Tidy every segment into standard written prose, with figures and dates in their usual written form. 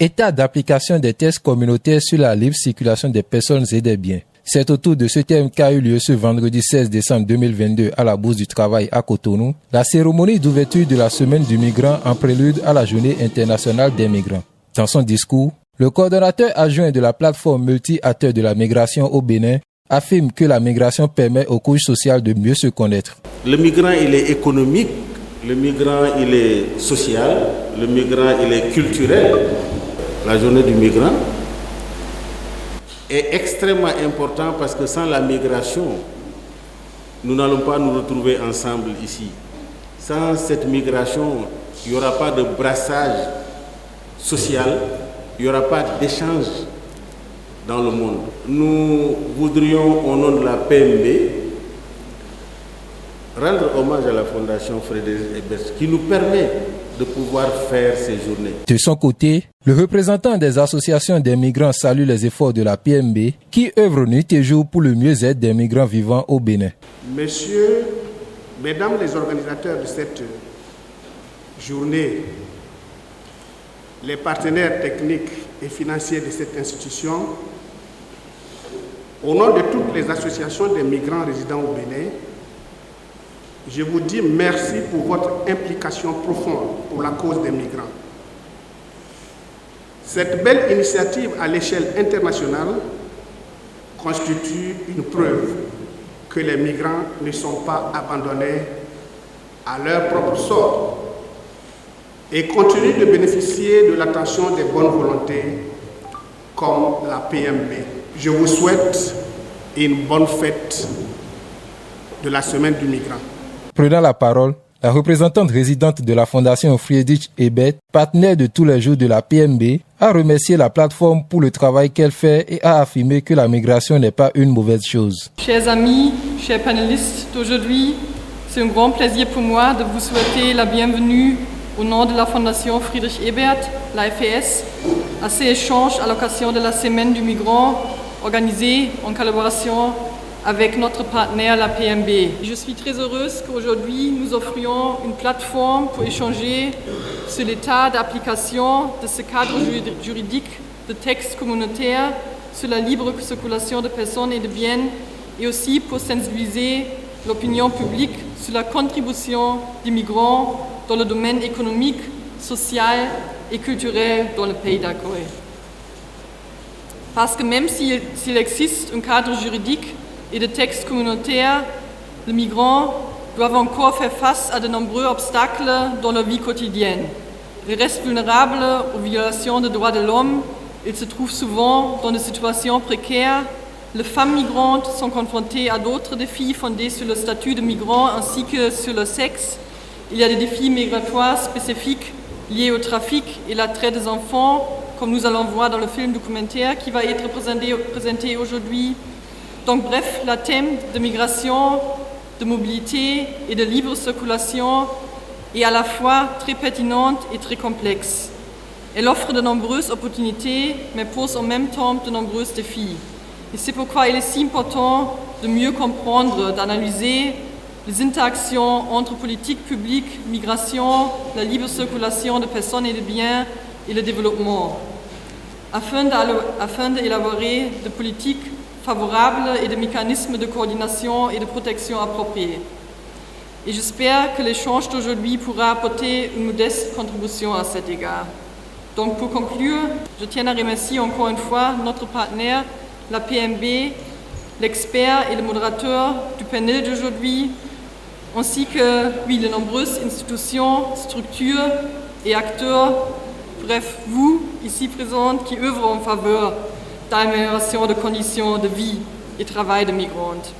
État d'application des tests communautaires sur la libre circulation des personnes et des biens. C'est autour de ce thème qu'a eu lieu ce vendredi 16 décembre 2022 à la Bourse du Travail à Cotonou, la cérémonie d'ouverture de la Semaine du migrant en prélude à la Journée internationale des migrants. Dans son discours, le coordonnateur adjoint de la plateforme multi-acteurs de la migration au Bénin affirme que la migration permet aux couches sociales de mieux se connaître. Le migrant, il est économique, le migrant, il est social, le migrant, il est culturel. La journée du migrant est extrêmement important parce que sans la migration, nous n'allons pas nous retrouver ensemble ici. Sans cette migration, il n'y aura pas de brassage social, il n'y aura pas d'échange dans le monde. Nous voudrions, au nom de la PMB, rendre hommage à la Fondation Frédéric Ebert qui nous permet de pouvoir faire ces journées. De son côté, le représentant des associations des migrants salue les efforts de la PMB qui œuvre nuit et jour pour le mieux-être des migrants vivant au Bénin. Messieurs, mesdames les organisateurs de cette journée, les partenaires techniques et financiers de cette institution, au nom de toutes les associations des migrants résidant au Bénin, je vous dis merci pour votre implication profonde pour la cause des migrants. Cette belle initiative à l'échelle internationale constitue une preuve que les migrants ne sont pas abandonnés à leur propre sort et continuent de bénéficier de l'attention des bonnes volontés comme la PMB. Je vous souhaite une bonne fête de la Semaine du migrant. Prenant la parole, la représentante résidente de la Fondation Friedrich Ebert, partenaire de tous les jours de la PMB, a remercié la plateforme pour le travail qu'elle fait et a affirmé que la migration n'est pas une mauvaise chose. Chers amis, chers panélistes d'aujourd'hui, c'est un grand plaisir pour moi de vous souhaiter la bienvenue au nom de la Fondation Friedrich Ebert, la FES, à ces échanges à l'occasion de la Semaine du migrant organisée en collaboration avec notre partenaire, la PMB. Je suis très heureuse qu'aujourd'hui nous offrions une plateforme pour échanger sur l'état d'application de ce cadre juridique de texte communautaire sur la libre circulation de personnes et de biens et aussi pour sensibiliser l'opinion publique sur la contribution des migrants dans le domaine économique, social et culturel dans le pays d'accueil. Parce que même s'il existe un cadre juridique et de textes communautaires, les migrants doivent encore faire face à de nombreux obstacles dans leur vie quotidienne. Ils restent vulnérables aux violations des droits de l'homme, ils se trouvent souvent dans des situations précaires. Les femmes migrantes sont confrontées à d'autres défis fondés sur le statut de migrant ainsi que sur le sexe. Il y a des défis migratoires spécifiques liés au trafic et la traite des enfants, comme nous allons voir dans le film documentaire qui va être présenté aujourd'hui. Donc bref, le thème de migration, de mobilité et de libre circulation est à la fois très pertinente et très complexe. Elle offre de nombreuses opportunités, mais pose en même temps de nombreux défis. Et c'est pourquoi il est si important de mieux comprendre, d'analyser les interactions entre politique publique, migration, la libre circulation de personnes et de biens et le développement, afin d'élaborer des politiques favorables et des mécanismes de coordination et de protection appropriés. Et j'espère que l'échange d'aujourd'hui pourra apporter une modeste contribution à cet égard. Donc pour conclure, je tiens à remercier encore une fois notre partenaire, la PMB, l'expert et le modérateur du panel d'aujourd'hui, ainsi que les nombreuses institutions, structures et acteurs, bref, vous ici présents qui œuvrent en faveur d'amélioration de conditions de vie et travail de migrantes.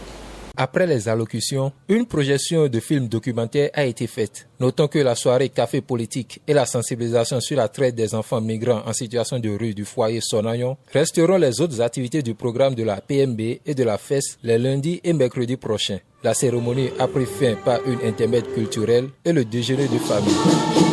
Après les allocutions, une projection de film documentaire a été faite. Notons que la soirée café politique et la sensibilisation sur la traite des enfants migrants en situation de rue du foyer Sonayon resteront les autres activités du programme de la PMB et de la FES les lundis et mercredis prochains. La cérémonie a pris fin par une intermède culturelle et le déjeuner de famille.